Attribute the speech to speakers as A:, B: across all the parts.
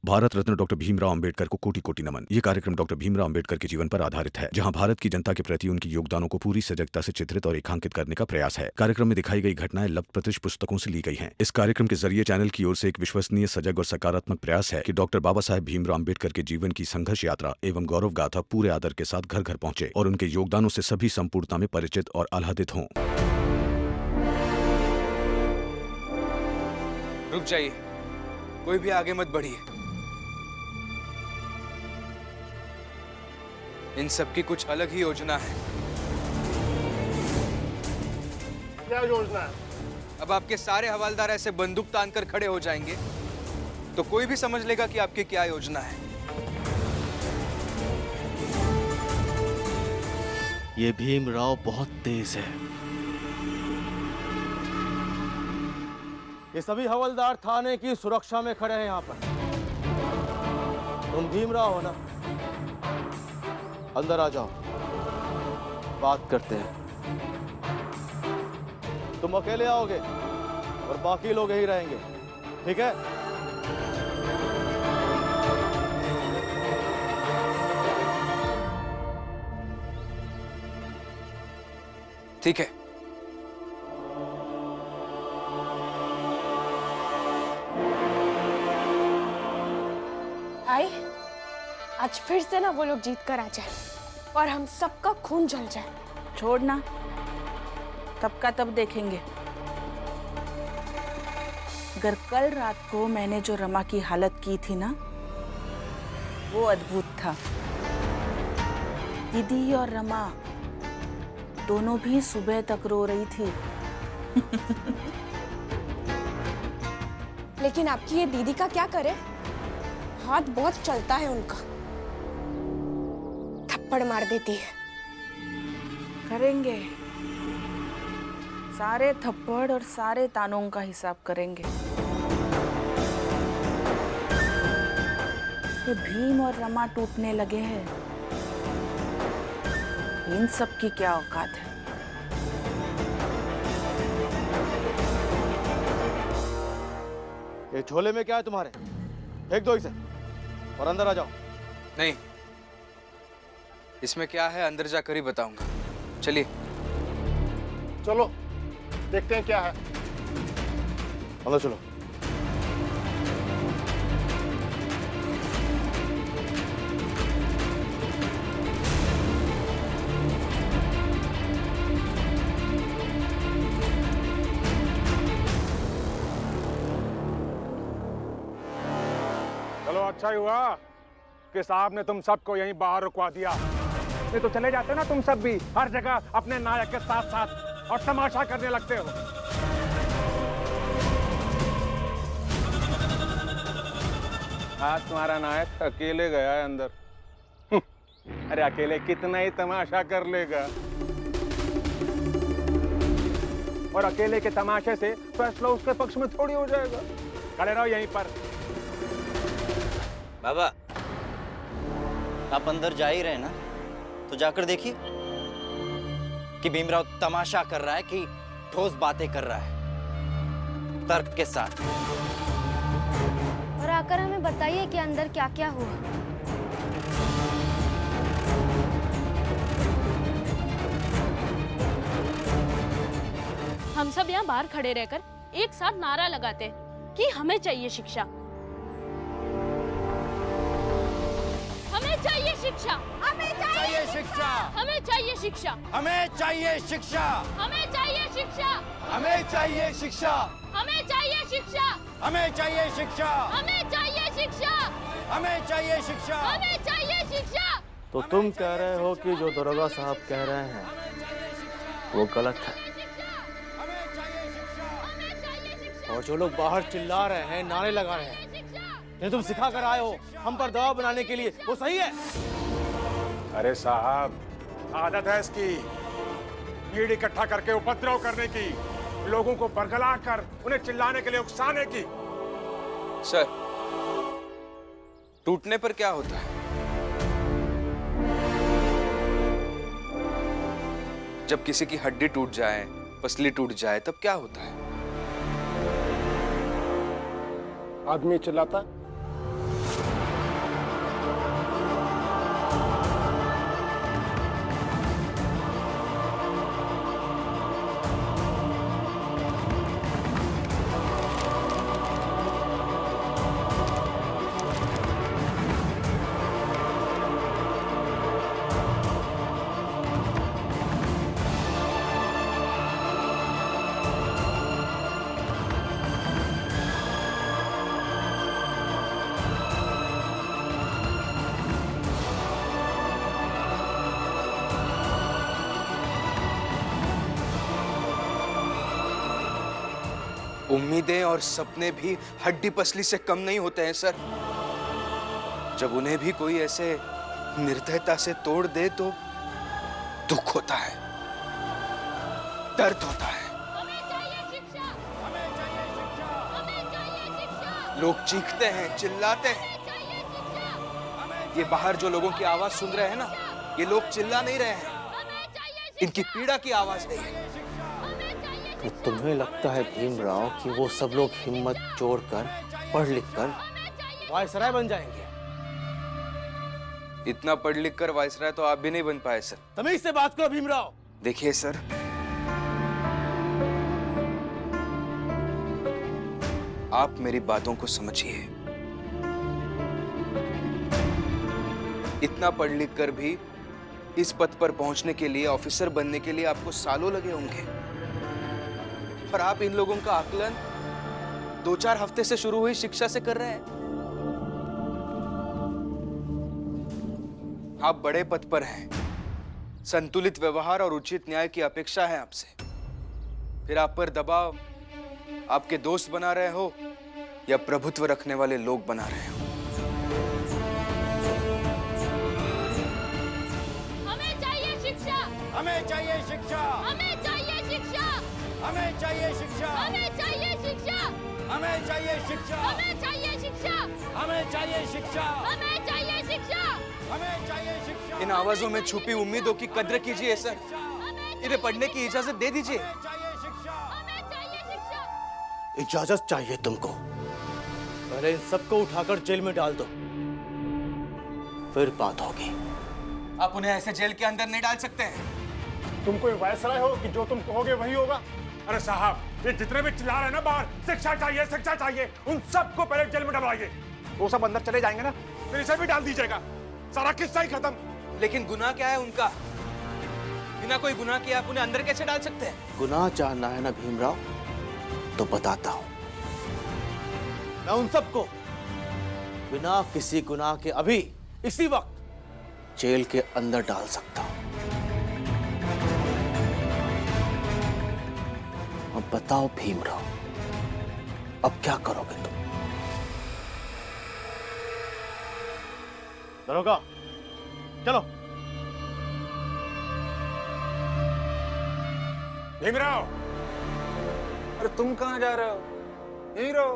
A: Bharat Ratna doctor Bhimrao Ambedkar को कोटि कोटि नमन। ये कार्यक्रम डॉक्टर भीमराव अंबेडकर के जीवन पर आधारित है, जहां भारत की जनता के प्रति उनके योगदानों को पूरी सजगता से चित्रित और रेखांकित करने का प्रयास है। कार्यक्रम में दिखाई गई घटनाएं लब्ध प्रतिष्ठ पुस्तकों से ली गई हैं। इस कार्यक्रम के जरिए चैनल की ओर से एक विश्वसनीय, सजग और सकारात्मक प्रयास है कि डॉक्टर बाबा साहेब भीमराव अंबेडकर के जीवन की संघर्ष यात्रा एवं गौरव गाथा पूरे आदर के साथ घर घर पहुंचे और उनके योगदानों से सभी संपूर्णता में परिचित और आह्लादित हों।
B: रुक जाइए, कोई भी आगे मत बढ़िए। इन सब की कुछ अलग ही योजना है।
C: क्या योजना है?
B: अब आपके सारे हवालदार ऐसे बंदूक तान कर खड़े हो जाएंगे तो कोई भी समझ लेगा कि आपकी क्या योजना है।
D: ये भीमराव बहुत तेज है।
E: ये सभी हवलदार थाने की सुरक्षा में खड़े हैं यहाँ पर। तुम भीमराव हो ना? अंदर आ जाओ, बात करते हैं। तुम अकेले आओगे और बाकी लोग यही रहेंगे, ठीक है?
B: ठीक है।
F: आई, आज फिर से ना वो लोग जीत कर आ जाए और हम सबका खून जल जाए।
G: छोड़ना, तब का तब देखेंगे। अगर कल रात को मैंने जो रमा की हालत की थी ना, वो अद्भुत था। दीदी और रमा दोनों भी सुबह तक रो रही थी।
F: लेकिन आपकी ये दीदी का क्या करे? हाथ बहुत चलता है उनका, थप्पड़ मार देती है।
G: करेंगे, सारे थप्पड़ और सारे तानों का हिसाब करेंगे। ये भीम और रमा टूटने लगे हैं, इन सब की क्या औकात है?
E: ये झोले में क्या है तुम्हारे? फेंक दो इसे और अंदर आ जाओ।
B: नहीं, इसमें क्या है अंदर जाकर ही बताऊंगा। चलिए
C: चलो देखते हैं क्या है।
E: अंदर चलो।
C: चलो अच्छा ही हुआ कि साहब ने तुम सबको यहीं बाहर रुकवा दिया। नहीं तो चले जाते ना तुम सब भी हर जगह अपने नायक के साथ साथ और तमाशा करने लगते हो। आज तुम्हारा नायक अकेले गया है अंदर। अरे अकेले कितना ही तमाशा कर लेगा, और अकेले के तमाशे से फैसला उसके पक्ष में थोड़ी हो जाएगा। खड़े रहो यहीं पर।
D: बाबा, आप अंदर जा ही रहे ना, तो जाकर देखिए कि भीमराव तमाशा कर रहा है कि ठोस बातें कर रहा है, तर्क के साथ।
H: और आकर हमें बताइए कि अंदर क्या क्या हुआ।
I: हम सब यहाँ बाहर खड़े रहकर एक साथ नारा लगाते कि हमें चाहिए शिक्षा, हमें चाहिए शिक्षा, हमें चाहिए शिक्षा, हमें चाहिए शिक्षा,
D: हमें चाहिए शिक्षा,
I: हमें चाहिए शिक्षा,
D: हमें चाहिए शिक्षा,
I: हमें चाहिए शिक्षा,
D: हमें चाहिए शिक्षा,
I: हमें चाहिए शिक्षा,
D: हमें चाहिए शिक्षा,
I: हमें चाहिए शिक्षा।
E: तो तुम कह रहे हो कि जो दरोगा साहब कह रहे हैं वो गलत है, और जो लोग बाहर चिल्ला रहे हैं, नारे लगा रहे हैं, ये तुम सिखा कर आए हो हम पर दबाव बनाने के लिए, वो सही है?
C: अरे साहब, आदत है इसकी भीड़ इकट्ठा करके उपद्रव करने की, लोगों को बरगला कर उन्हें चिल्लाने के लिए उकसाने की।
B: सर, टूटने पर क्या होता है? जब किसी की हड्डी टूट जाए, पसली टूट जाए, तब क्या होता है?
C: आदमी चिल्लाता,
B: उम्मीदें और सपने भी हड्डी पसली से कम नहीं होते हैं सर। जब उन्हें भी कोई ऐसे निर्दयता से तोड़ दे तो दुख होता है, दर्द होता है।
I: हमें चाहिए शिक्षा, हमें चाहिए शिक्षा, हमें चाहिए शिक्षा,
B: लोग चीखते हैं, चिल्लाते हैं।
I: हमें चाहिए शिक्षा,
B: ये बाहर जो लोगों की आवाज सुन रहे हैं ना, ये लोग चिल्ला नहीं रहे हैं,
I: हमें चाहिए शिक्षा,
B: इनकी पीड़ा की आवाज है।
I: हमें चाहिए
E: तो
I: शिक्षा,
E: तुम्हें लगता है भीमराव कि वो सब लोग हिम्मत जोड़कर पढ़ लिख कर वायसराय बन जाएंगे?
B: इतना पढ़ लिख कर वायसराय तो आप भी नहीं बन पाए सर।
E: तमीज से बात करो भीमराव।
B: देखिए सर, आप मेरी बातों को समझिए। इतना पढ़ लिख कर भी इस पद पर पहुंचने के लिए, ऑफिसर बनने के लिए आपको सालों लगे होंगे, और आप इन लोगों का आकलन 2-4 हफ्ते से शुरू हुई शिक्षा से कर रहे हैं। आप बड़े पद पर हैं, संतुलित व्यवहार और उचित न्याय की अपेक्षा है आपसे। फिर आप पर दबाव आपके दोस्त बना रहे हो या प्रभुत्व रखने वाले लोग बना रहे हो।
I: हमें चाहिए शिक्षा,
E: हमें चाहिए शिक्षा,
I: हमें चाहिए शिक्षा,
E: हमें चाहिए शिक्षा,
I: हमें चाहिए शिक्षा,
E: हमें चाहिए शिक्षा,
I: हमें चाहिए शिक्षा,
E: हमें चाहिए शिक्षा,
I: हमें चाहिए शिक्षा,
E: हमें चाहिए शिक्षा,
B: इन आवाजों में छुपी उम्मीदों की कद्र कीजिए सर। इन्हें पढ़ने की इजाजत दे दीजिए।
I: हमें चाहिए शिक्षा।
E: इजाजत चाहिए तुमको? पहले इन सबको उठाकर जेल में डाल दो, फिर बात होगी।
B: आप उन्हें ऐसे जेल के अंदर नहीं डाल सकते हैं।
C: तुम कोई वायसराय हो कि जो तुम कहोगे वही होगा? अरे साहब, ये जितने भी चिल्ला रहे हैं ना बाहर, शिक्षा चाहिए, उन सबको पहले जेल में डलवाइए। वो सब अंदर चले जाएंगे ना, फिर इसे भी डाल दीजिएगा, सारा किस्सा ही खत्म।
B: लेकिन गुनाह क्या है उनका? बिना कोई गुनाह किए आप उन्हें अंदर कैसे डाल सकते हैं?
E: गुनाह जानना है ना भीमराव, तो बताता हूं। मैं उन सबको बिना किसी गुनाह के अभी इसी वक्त जेल के अंदर डाल सकता हूं। अब बताओ भीमराव, अब क्या करोगे तुम? दरोगा, चलो।
C: भीमराव, अरे तुम कहां जा रहे हो? यहीं रहो,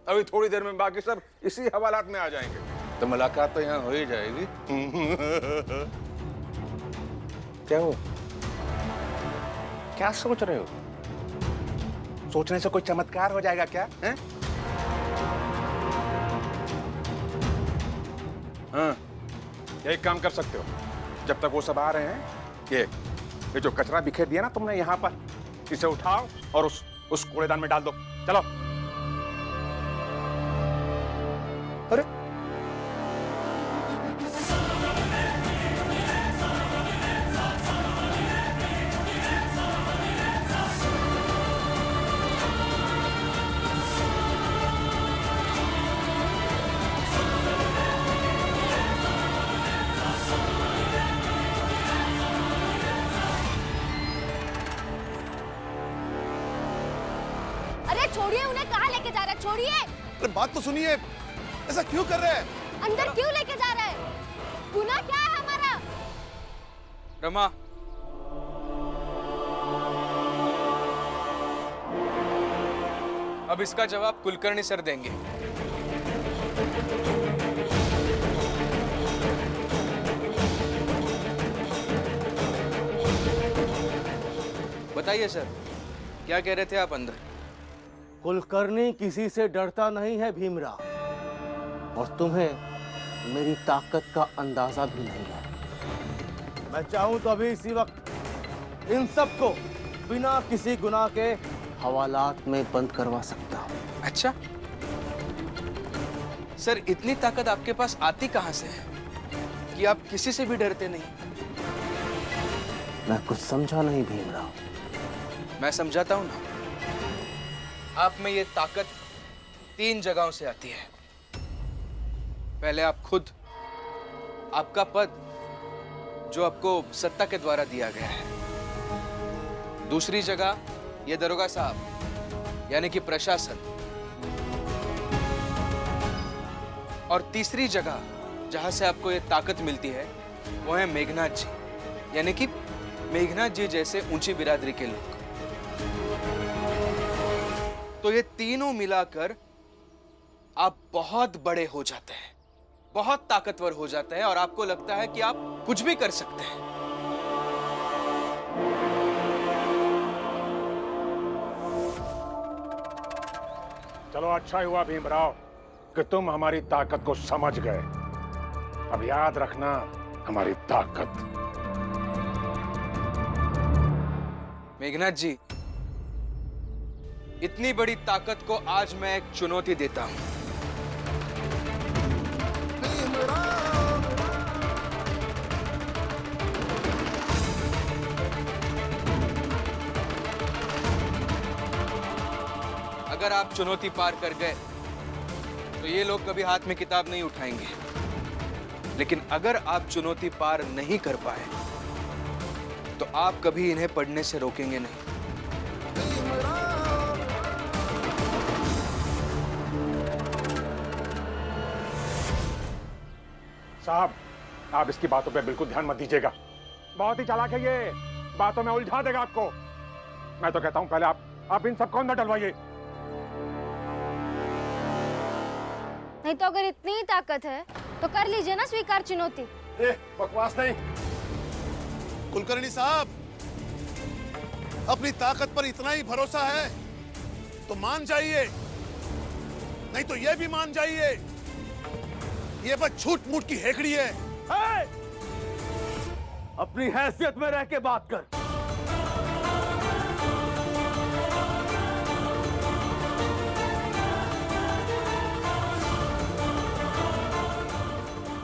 C: अभी थोड़ी देर में बाकी सब इसी हवालात में आ जाएंगे। तो मुलाकात तो यहाँ हो ही जाएगी। क्या हो? क्या सोच रहे हो? सोचने से कोई चमत्कार हो जाएगा क्या? हैं? हाँ, एक काम कर सकते हो, जब तक वो सब आ रहे हैं, ये जो कचरा बिखेर दिया ना तुमने यहाँ पर, इसे उठाओ और उस कूड़ेदान में डाल दो। चलो। अरे
H: अरे छोड़िए, उन्हें कहाँ लेके जा रहे हैं? छोड़िए।
E: अरे बात तो सुनिए, ऐसा क्यों कर रहे हैं?
H: अंदर क्यों लेके जा रहे हैं? गुनाह क्या है हमारा?
B: रमा, अब इसका जवाब कुलकर्णी सर देंगे। बताइए सर, क्या कह रहे थे आप अंदर?
E: कुलकर्णी किसी से डरता नहीं है भीमराव, और तुम्हें मेरी ताकत का अंदाजा भी नहीं है। मैं चाहूं तो अभी इसी वक्त इन सबको बिना किसी गुनाह के हवालात में बंद करवा सकता हूं।
B: अच्छा सर, इतनी ताकत आपके पास आती कहां से है कि आप किसी से भी डरते नहीं?
E: मैं कुछ समझा नहीं भीमराव।
B: मैं समझाता हूं ना। आप में ये ताकत 3 जगहों से आती है। पहले आप खुद, आपका पद जो आपको सत्ता के द्वारा दिया गया है। दूसरी जगह ये दरोगा साहब, यानी कि प्रशासन। और तीसरी जगह जहां से आपको ये ताकत मिलती है वो है मेघनाथ जी, यानी कि मेघनाथ जी जैसे ऊंची बिरादरी के लोग। तो ये तीनों मिलाकर आप बहुत बड़े हो जाते हैं, बहुत ताकतवर हो जाते हैं और आपको लगता है कि आप कुछ भी कर सकते हैं।
C: चलो अच्छा ही हुआ भीमराव कि तुम हमारी ताकत को समझ गए। अब याद रखना हमारी ताकत।
B: मेघनाथ जी, इतनी बड़ी ताकत को आज मैं एक चुनौती देता हूं। अगर आप चुनौती पार कर गए तो ये लोग कभी हाथ में किताब नहीं उठाएंगे, लेकिन अगर आप चुनौती पार नहीं कर पाए तो आप कभी इन्हें पढ़ने से रोकेंगे नहीं।
C: साहब, आप इसकी बातों पे बिल्कुल ध्यान मत दीजिएगा। बहुत ही चालाक है ये, बातों में उलझा देगा आपको। मैं तो कहता हूं पहले आप इन सबको अंदर डलवाइए।
H: नहीं तो अगर इतनी ही ताकत है तो कर लीजिए ना स्वीकार चुनौती।
C: बकवास नहीं।
J: कुलकर्णी साहब, अपनी ताकत पर इतना ही भरोसा है तो मान जाइए, नहीं तो ये भी मान जाइए ये बस झूठ मूठ की हेकड़ी है।
E: अपनी हैसियत में रह के बात कर।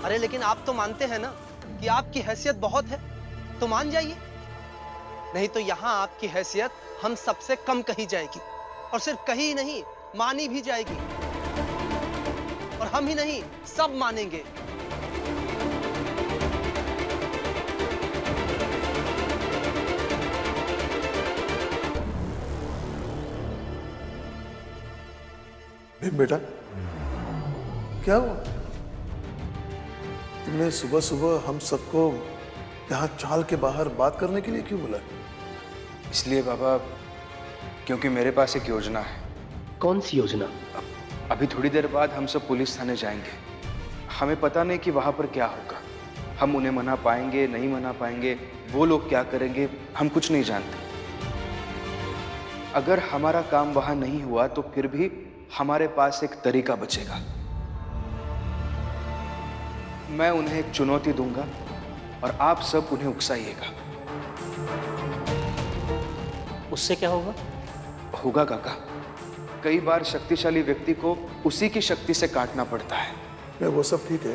K: अरे लेकिन आप तो मानते हैं ना कि आपकी हैसियत बहुत है, तो मान जाइए, नहीं तो यहाँ आपकी हैसियत हम सबसे कम कही जाएगी, और सिर्फ कही नहीं मानी भी जाएगी, और हम ही नहीं सब मानेंगे।
J: भीम बेटा, क्या हुआ? तुमने सुबह सुबह हम सबको यहाँ चाल के बाहर बात करने के लिए क्यों बुलाया?
B: इसलिए बाबा, क्योंकि मेरे पास एक योजना है।
K: कौन सी योजना?
B: अभी थोड़ी देर बाद हम सब पुलिस थाने जाएंगे। हमें पता नहीं कि वहां पर क्या होगा। हम उन्हें मना पाएंगे, नहीं मना पाएंगे, वो लोग क्या करेंगे, हम कुछ नहीं जानते। अगर हमारा काम वहां नहीं हुआ तो फिर भी हमारे पास एक तरीका बचेगा। मैं उन्हें एक चुनौती दूंगा और आप सब उन्हें उकसाइएगा।
K: उससे क्या होगा?
B: होगा काका, कई बार शक्तिशाली व्यक्ति को उसी की शक्ति से काटना पड़ता है।
J: मैं वो सब ठीक है,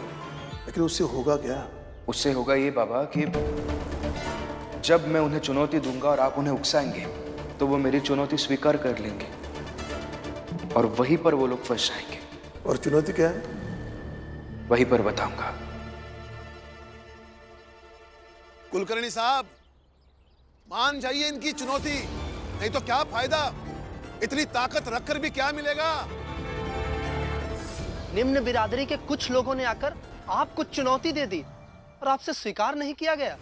J: लेकिन उससे होगा क्या?
B: उससे होगा ये बाबा कि जब मैं उन्हें चुनौती दूंगा और आप उन्हें उकसाएंगे तो वो मेरी चुनौती स्वीकार कर लेंगे और वहीं पर वो लोग फंस जाएंगे।
J: और चुनौती क्या है?
B: वहीं पर बताऊंगा।
J: कुलकर्णी साहब, मान जाइए इनकी चुनौती, नहीं तो क्या फायदा? इतनी ताकत रखकर भी क्या मिलेगा?
K: निम्न बिरादरी के कुछ लोगों ने आकर आपको चुनौती दे दी और आपसे स्वीकार नहीं किया गया।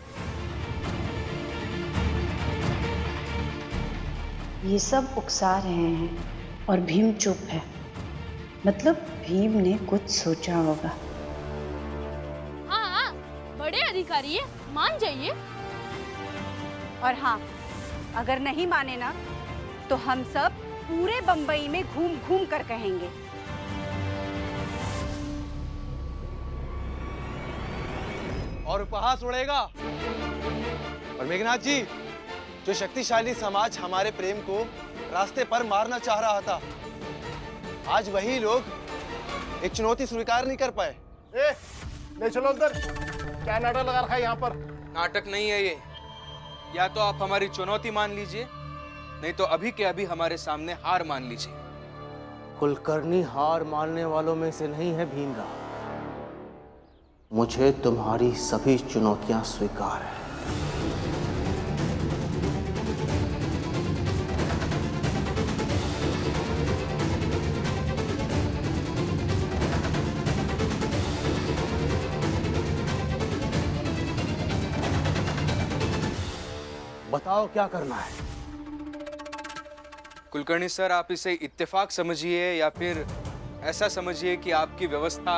L: ये सब उकसा रहे हैं और भीम चुप है, मतलब भीम ने कुछ सोचा होगा।
I: हाँ, बड़े अधिकारी है, मान जाइए।
G: और हाँ, अगर नहीं माने ना तो हम सब पूरे बंबई में घूम घूम कर कहेंगे।
K: और उपहास उड़ेगा। और मेघनाथ जी, जो शक्तिशाली समाज हमारे प्रेम को रास्ते पर मारना चाह रहा था, आज वही लोग एक चुनौती स्वीकार नहीं कर पाए।
C: ले चलो अंदर। क्या नाटक लगा रखा है यहाँ पर?
B: नाटक नहीं है ये। या तो आप हमारी चुनौती मान लीजिए, नहीं तो अभी के अभी हमारे सामने हार मान लीजिए।
E: कुलकर्णी हार मानने वालों में से नहीं है भीमराव। मुझे तुम्हारी सभी चुनौतियां स्वीकार है। बताओ क्या करना है।
B: कुलकर्णी सर, आप इसे इत्तेफाक समझिए या फिर ऐसा समझिए कि आपकी व्यवस्था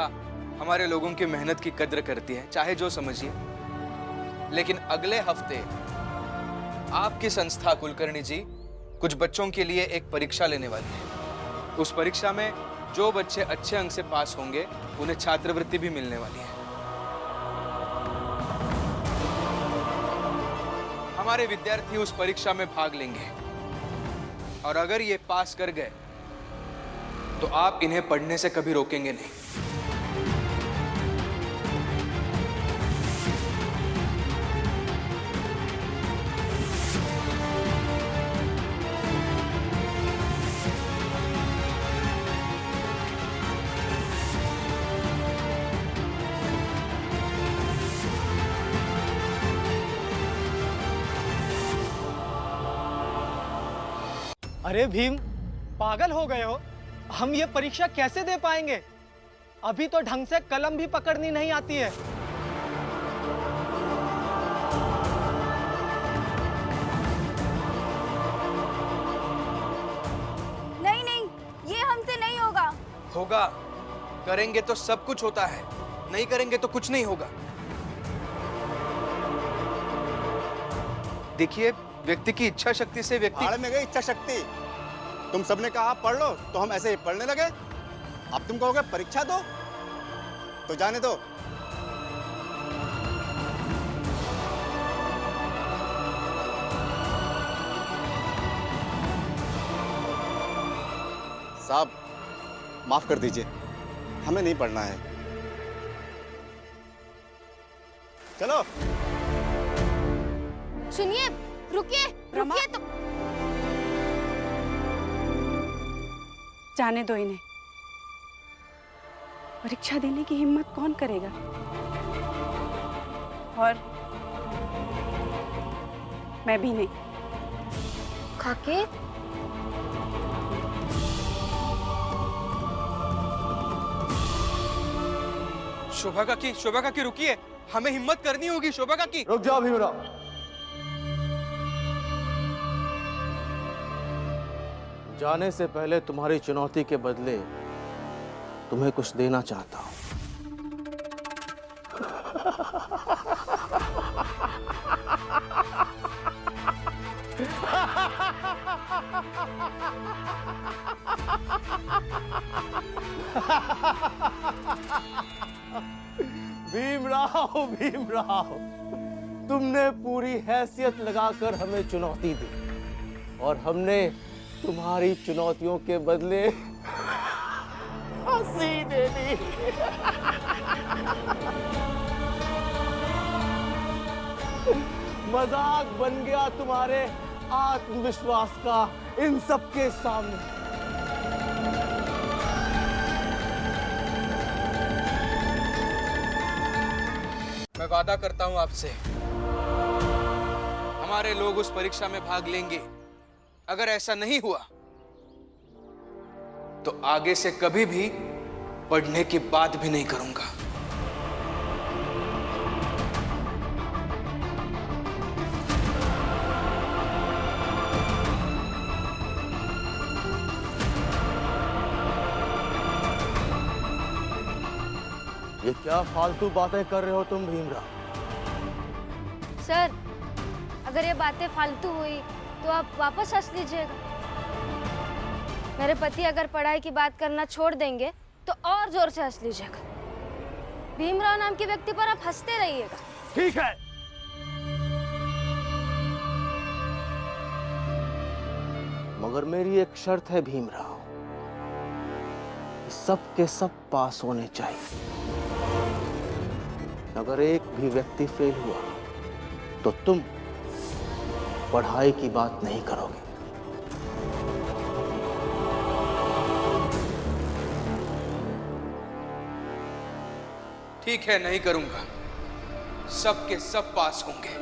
B: हमारे लोगों की मेहनत की कद्र करती है, चाहे जो समझिए। लेकिन अगले हफ्ते आपकी संस्था कुलकर्णी जी कुछ बच्चों के लिए एक परीक्षा लेने वाली है। उस परीक्षा में जो बच्चे अच्छे अंक से पास होंगे उन्हें छात्रवृत्ति भी मिलने वाली है। हमारे विद्यार्थी उस परीक्षा में भाग लेंगे और अगर ये पास कर गए तो आप इन्हें पढ़ने से कभी रोकेंगे नहीं।
K: अरे भीम, पागल हो गए हो? हम ये परीक्षा कैसे दे पाएंगे? अभी तो ढंग से कलम भी पकड़नी नहीं आती है।
H: नहीं नहीं, ये हमसे नहीं होगा।
B: होगा। करेंगे तो सब कुछ होता है, नहीं करेंगे तो कुछ नहीं होगा। देखिए, व्यक्ति की इच्छा शक्ति से व्यक्ति
M: भाड़ में गई इच्छा शक्ति। तुम सबने कहा आप पढ़ लो तो हम ऐसे ही पढ़ने लगे। अब तुम कहोगे परीक्षा दो, तो जाने दो। साहब माफ कर दीजिए, हमें नहीं पढ़ना है। चलो।
H: सुनिए, रुकिए रुकिए तो।
G: जाने दो इन्हें। परीक्षा देने की हिम्मत कौन करेगा? और मैं भी नहीं।
H: खाके
B: शोभा काकी रुकिए, हमें हिम्मत करनी होगी। शोभा काकी
E: रुक जाओ भीमराव। जाने से पहले तुम्हारी चुनौती के बदले तुम्हें कुछ देना चाहता हूं। भीमराव, तुमने पूरी हैसियत लगाकर हमें चुनौती दी और हमने तुम्हारी चुनौतियों के बदले हंसी दे दी। मजाक बन गया तुम्हारे आत्मविश्वास का इन सबके सामने।
B: मैं वादा करता हूं आपसे, हमारे लोग उस परीक्षा में भाग लेंगे। अगर ऐसा नहीं हुआ तो आगे से कभी भी पढ़ने की बात भी नहीं करूंगा।
E: ये क्या फालतू बातें कर रहे हो तुम भीमराव?
H: सर, अगर ये बातें फालतू हुई तो आप वापस हंस लीजिएगा। मेरे पति अगर पढ़ाई की बात करना छोड़ देंगे तो और जोर से हंस लीजिएगा। भीमराव नाम के व्यक्ति पर आप हंसते रहिएगा।
E: ठीक है। मगर मेरी एक शर्त है भीमराव, सब के सब पास होने चाहिए। अगर एक भी व्यक्ति फेल हुआ तो तुम पढ़ाई की बात नहीं करोगे।
B: ठीक है, नहीं करूंगा। सब के सब पास होंगे।